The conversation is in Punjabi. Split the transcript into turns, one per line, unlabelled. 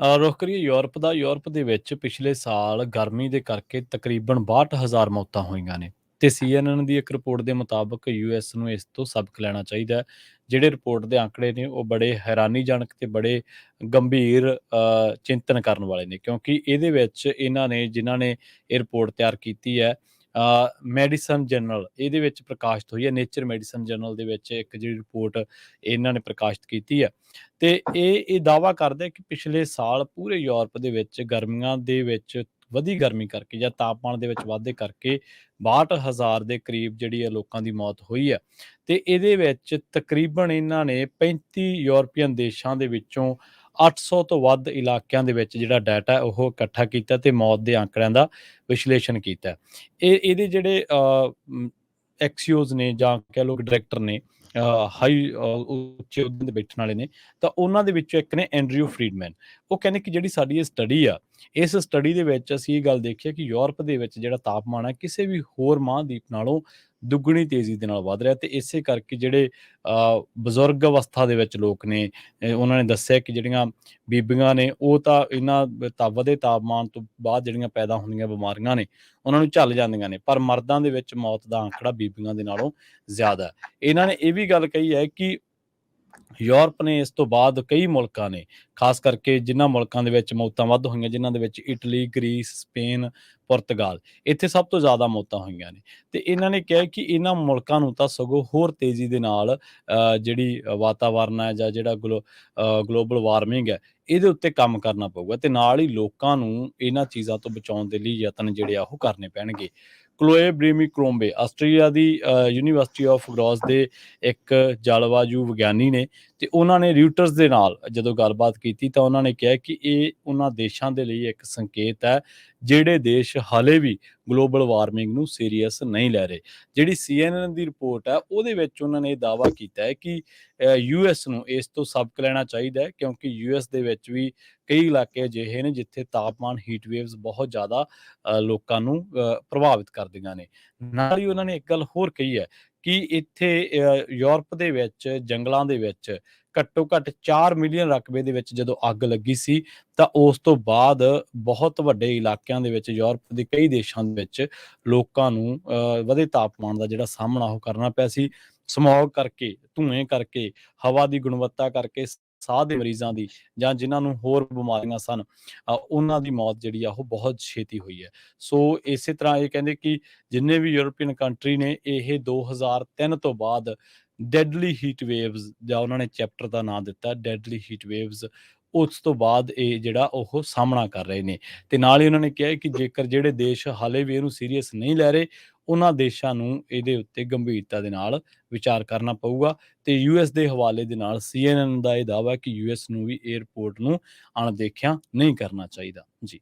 ਰੁੱਖ ਕਰੀਏ ਯੂਰਪ ਦਾ। ਯੂਰਪ ਦੇ ਵਿੱਚ ਪਿਛਲੇ ਸਾਲ ਗਰਮੀ ਦੇ ਕਰਕੇ ਤਕਰੀਬਨ 62,000 ਮੌਤਾਂ ਹੋਈਆਂ ਨੇ ਤੇ CNN ਦੀ ਇੱਕ ਰਿਪੋਰਟ ਦੇ ਮੁਤਾਬਕ ਯੂਐਸ ਨੂੰ ਇਸ ਤੋਂ ਸਬਕ ਲੈਣਾ ਚਾਹੀਦਾ ਹੈ। ਜਿਹੜੇ ਰਿਪੋਰਟ ਦੇ ਆંકੜੇ ਨੇ ਉਹ ਬੜੇ ਹੈਰਾਨੀਜਨਕ ਤੇ ਬੜੇ ਗੰਭੀਰ ਚਿੰਤਨ ਕਰਨ ਵਾਲੇ ਨੇ, ਕਿਉਂਕਿ ਇਹਦੇ ਵਿੱਚ ਇਹਨਾਂ ਨੇ ਜਿਨ੍ਹਾਂ ਨੇ ਇਹ ਰਿਪੋਰਟ ਤਿਆਰ ਕੀਤੀ ਹੈ, ਮੈਡੀਸਨ ਜਰਨਲ ਇਹਦੇ ਵਿੱਚ ਪ੍ਰਕਾਸ਼ਿਤ ਹੋਈ ਹੈ। ਨੇਚਰ ਮੈਡੀਸਨ ਜਰਨਲ ਦੇ ਵਿੱਚ ਇੱਕ ਜਿਹੜੀ ਰਿਪੋਰਟ ਇਹਨਾਂ ਨੇ ਪ੍ਰਕਾਸ਼ਿਤ ਕੀਤੀ ਹੈ ਤੇ ਇਹ ਦਾਅਵਾ ਕਰਦਾ ਹੈ ਕਿ ਪਿਛਲੇ ਸਾਲ ਪੂਰੇ ਯੂਰਪ ਦੇ ਵਿੱਚ ਗਰਮੀਆਂ ਦੇ ਵਿੱਚ ਵਧੀ ਗਰਮੀ ਕਰਕੇ ਜਾਂ ਤਾਪਮਾਨ ਦੇ ਵਿੱਚ ਵਾਧੇ ਕਰਕੇ 62,000 ਦੇ ਕਰੀਬ ਜਿਹੜੀ ਹੈ ਲੋਕਾਂ ਦੀ ਮੌਤ ਹੋਈ ਹੈ ਤੇ ਇਹਦੇ ਵਿੱਚ ਤਕਰੀਬਨ ਇਹਨਾਂ ਨੇ 35 ਯੂਰਪੀਅਨ ਦੇਸ਼ਾਂ ਦੇ ਵਿੱਚੋਂ 800 ਤੋਂ ਵੱਧ ਇਲਾਕਿਆਂ ਦੇ ਵਿੱਚ ਜਿਹੜਾ ਡਾਟਾ ਉਹ ਇਕੱਠਾ ਕੀਤਾ ਤੇ ਮੌਤ ਦੇ ਆંકੜਿਆਂ ਦਾ ਵਿਸ਼ਲੇਸ਼ਣ ਕੀਤਾ। ਇਹਦੇ ਜਿਹੜੇ ਐਕਸੀਓਜ਼ ਨੇ ਜਾਂ ਕਹਿ ਲਓ ਡਾਇਰੈਕਟਰ ਨੇ, ਹਾਈ ਉੱਚੇ ਅਹੁਦੇ ਤੇ ਬੈਠਣ ਵਾਲੇ ਨੇ, ਤਾਂ ਉਹਨਾਂ ਦੇ ਵਿੱਚੋਂ ਇੱਕ ਨੇ ਐਂਡਰਿਊ ਫਰੀਡਮੈਨ। ਉਹ ਕਹਿੰਦੇ ਕਿ ਜਿਹੜੀ ਸਾਡੀ ਇਹ ਸਟੱਡੀ ਆ, ਇਸ ਸਟੱਡੀ ਦੇ ਵਿੱਚ ਅਸੀਂ ਇਹ ਗੱਲ ਦੇਖੀ ਹੈ ਕਿ ਯੂਰਪ ਦੇ ਵਿੱਚ ਜਿਹੜਾ ਤਾਪਮਾਨ ਹੈ ਕਿਸੇ ਵੀ ਹੋਰ ਮਹਾਂਦੀਪ ਨਾਲੋਂ ਦੁੱਗਣੀ ਤੇਜ਼ੀ ਦੇ ਨਾਲ ਵੱਧ ਰਿਹਾ ਤੇ ਇਸੇ ਕਰਕੇ ਜਿਹੜੇ ਬਜ਼ੁਰਗ ਅਵਸਥਾ ਦੇ ਵਿੱਚ ਲੋਕ ਨੇ, ਉਹਨਾਂ ਨੇ ਦੱਸਿਆ ਕਿ ਜਿਹੜੀਆਂ ਬੀਬੀਆਂ ਨੇ ਉਹ ਤਾਂ ਇਹਨਾਂ ਵਧੇ ਤਾਪਮਾਨ ਤੋਂ ਬਾਅਦ ਜਿਹੜੀਆਂ ਪੈਦਾ ਹੁੰਦੀਆਂ ਬਿਮਾਰੀਆਂ ਨੇ ਉਹਨਾਂ ਨੂੰ ਝੱਲ ਜਾਂਦੀਆਂ ਨੇ, ਪਰ ਮਰਦਾਂ ਦੇ ਵਿੱਚ ਮੌਤ ਦਾ ਆંકੜਾ ਬੀਬੀਆਂ ਦੇ ਨਾਲੋਂ ਜ਼ਿਆਦਾ ਹੈ। ਇਹਨਾਂ ਨੇ ਇਹ ਵੀ ਗੱਲ ਕਹੀ ਹੈ ਕਿ ਯੂਰਪ ਨੇ ਇਸ ਤੋਂ ਬਾਅਦ ਕਈ ਮੁਲਕਾਂ ਨੇ, ਖਾਸ ਕਰਕੇ ਜਿਨ੍ਹਾਂ ਮੁਲਕਾਂ ਦੇ ਵਿੱਚ ਮੌਤਾਂ ਵੱਧ ਹੋਈਆਂ, ਜਿਨ੍ਹਾਂ ਦੇ ਵਿੱਚ ਇਟਲੀ, ਗਰੀਸ, ਸਪੇਨ, ਪੁਰਤਗਾਲ, ਇੱਥੇ ਸਭ ਤੋਂ ਜ਼ਿਆਦਾ ਮੌਤਾਂ ਹੋਈਆਂ ਨੇ ਤੇ ਇਹਨਾਂ ਨੇ ਕਿਹਾ ਕਿ ਇਹਨਾਂ ਮੁਲਕਾਂ ਨੂੰ ਤਾਂ ਸਗੋਂ ਹੋਰ ਤੇਜ਼ੀ ਦੇ ਨਾਲ ਜਿਹੜੀ ਵਾਤਾਵਰਨ ਹੈ ਜਾਂ ਜਿਹੜਾ ਗਲੋਬਲ ਵਾਰਮਿੰਗ ਹੈ ਇਹਦੇ ਉੱਤੇ ਕੰਮ ਕਰਨਾ ਪਊਗਾ ਤੇ ਨਾਲ ਹੀ ਲੋਕਾਂ ਨੂੰ ਇਹਨਾਂ ਚੀਜ਼ਾਂ ਤੋਂ ਬਚਾਉਣ ਦੇ ਲਈ ਯਤਨ ਜਿਹੜੇ ਆ ਉਹ ਕਰਨੇ ਪੈਣਗੇ। ਕਲੋਏ ਬ੍ਰੇਮੀ ਕਰੋਂਬੇ Australia the university of gross ਦੇ ਇੱਕ ਜਲਵਾਯੂ ਵਿਗਿਆਨੀ ਨੇ ਤੇ ਉਹਨਾਂ ਨੇ ਰਿਊਟਰਸ ਦੇ ਨਾਲ ਜਦੋਂ ਗੱਲਬਾਤ ਕੀਤੀ ਤਾਂ ਉਹਨਾਂ ਨੇ ਕਿਹਾ ਕਿ ਇਹ ਉਹਨਾਂ ਦੇਸ਼ਾਂ ਦੇ ਲਈ ਇੱਕ ਸੰਕੇਤ ਹੈ ਜਿਹੜੇ ਦੇਸ਼ ਹਾਲੇ ਵੀ ਗਲੋਬਲ ਵਾਰਮਿੰਗ ਨੂੰ ਸੀਰੀਅਸ ਨਹੀਂ ਲੈ ਰਹੇ। ਜਿਹੜੀ CNN ਦੀ ਰਿਪੋਰਟ ਹੈ ਉਹਦੇ ਵਿੱਚ ਉਹਨਾਂ ਨੇ ਇਹ ਦਾਅਵਾ ਕੀਤਾ ਹੈ ਕਿ ਯੂਐਸ ਨੂੰ ਇਸ ਤੋਂ ਸਬਕ ਲੈਣਾ ਚਾਹੀਦਾ ਹੈ, ਕਿਉਂਕਿ ਯੂਐਸ ਦੇ ਵਿੱਚ ਵੀ ਕਈ ਇਲਾਕੇ ਅਜਿਹੇ ਨੇ ਜਿੱਥੇ ਤਾਪਮਾਨ ਹੀਟ ਵੇਵਸ ਬਹੁਤ ਜ਼ਿਆਦਾ ਲੋਕਾਂ ਨੂੰ ਪ੍ਰਭਾਵਿਤ ਕਰਦੀਆਂ ਨੇ। ਨਾਲ ਹੀ ਉਹਨਾਂ ਨੇ ਇੱਕ ਗੱਲ ਹੋਰ ਕਹੀ ਹੈ ਕਿ ਇੱਥੇ ਯੂਰਪ ਦੇ ਵਿੱਚ ਜੰਗਲਾਂ ਦੇ ਵਿੱਚ ਘੱਟੋ ਘੱਟ 4 ਮਿਲੀਅਨ ਰਕਬੇ ਦੇ ਵਿੱਚ ਜਦੋਂ ਅੱਗ ਲੱਗੀ ਸੀ ਤਾਂ ਉਸ ਤੋਂ ਬਾਅਦ ਬਹੁਤ ਵੱਡੇ ਇਲਾਕਿਆਂ ਦੇ ਵਿੱਚ ਯੂਰਪ ਦੇ ਕਈ ਦੇਸ਼ਾਂ ਦੇ ਵਿੱਚ ਲੋਕਾਂ ਨੂੰ ਵਧੇ ਤਾਪਮਾਨ ਦਾ ਜਿਹੜਾ ਸਾਹਮਣਾ ਉਹ ਕਰਨਾ ਪਿਆ ਸੀ। ਸਮੌਗ ਕਰਕੇ, ਧੂਏ ਕਰਕੇ, ਹਵਾ ਦੀ ਗੁਣਵੱਤਾ ਕਰਕੇ, ਸਾਹ ਦੇ ਮਰੀਜ਼ਾਂ ਦੀ ਜਾਂ ਜਿਨ੍ਹਾਂ ਨੂੰ ਹੋਰ ਬਿਮਾਰੀਆਂ ਸਨ, ਉਹਨਾਂ ਦੀ ਮੌਤ ਜਿਹੜੀ ਆ ਉਹ ਬਹੁਤ ਛੇਤੀ ਹੋਈ ਹੈ। ਸੋ ਇਸੇ ਤਰ੍ਹਾਂ ਇਹ ਕਹਿੰਦੇ ਕਿ ਜਿੰਨੇ ਵੀ ਯੂਰਪੀਅਨ ਕੰਟਰੀ ਨੇ ਇਹ 2003 ਤੋਂ ਬਾਅਦ ਡੈਡਲੀ ਹੀਟ ਵੇਵਸ ਜਾਂ ਉਹਨਾਂ ਨੇ ਚੈਪਟਰ ਦਾ ਨਾਮ ਦਿੱਤਾ ਡੈਡਲੀ ਹੀਟ ਵੇਵਸ, ਉਸ ਤੋਂ ਬਾਅਦ ਇਹ ਜਿਹੜਾ ਉਹ ਸਾਹਮਣਾ ਕਰ ਰਹੇ ਨੇ ਤੇ ਨਾਲ ਹੀ ਉਹਨਾਂ ਨੇ ਕਿਹਾ ਕਿ ਜੇਕਰ ਜਿਹੜੇ ਦੇਸ਼ ਹਾਲੇ ਵੀ ਇਹਨੂੰ ਸੀਰੀਅਸ ਨਹੀਂ ਲੈ ਰਹੇ ਉਹਨਾਂ ਦੇਸ਼ਾਂ ਨੂੰ ਇਹਦੇ ਉੱਤੇ ਗੰਭੀਰਤਾ ਦੇ ਨਾਲ ਵਿਚਾਰ ਕਰਨਾ ਪਊਗਾ ਤੇ ਯੂਐਸ ਦੇ ਹਵਾਲੇ ਦੇ ਨਾਲ CNN ਦਾ ਇਹ ਦਾਅਵਾ ਕਿ ਯੂਐਸ ਨੂੰ ਵੀ ਇਹ ਰਿਪੋਰਟ ਨੂੰ ਅਣਦੇਖਿਆ ਨਹੀਂ ਕਰਨਾ ਚਾਹੀਦਾ। ਜੀ।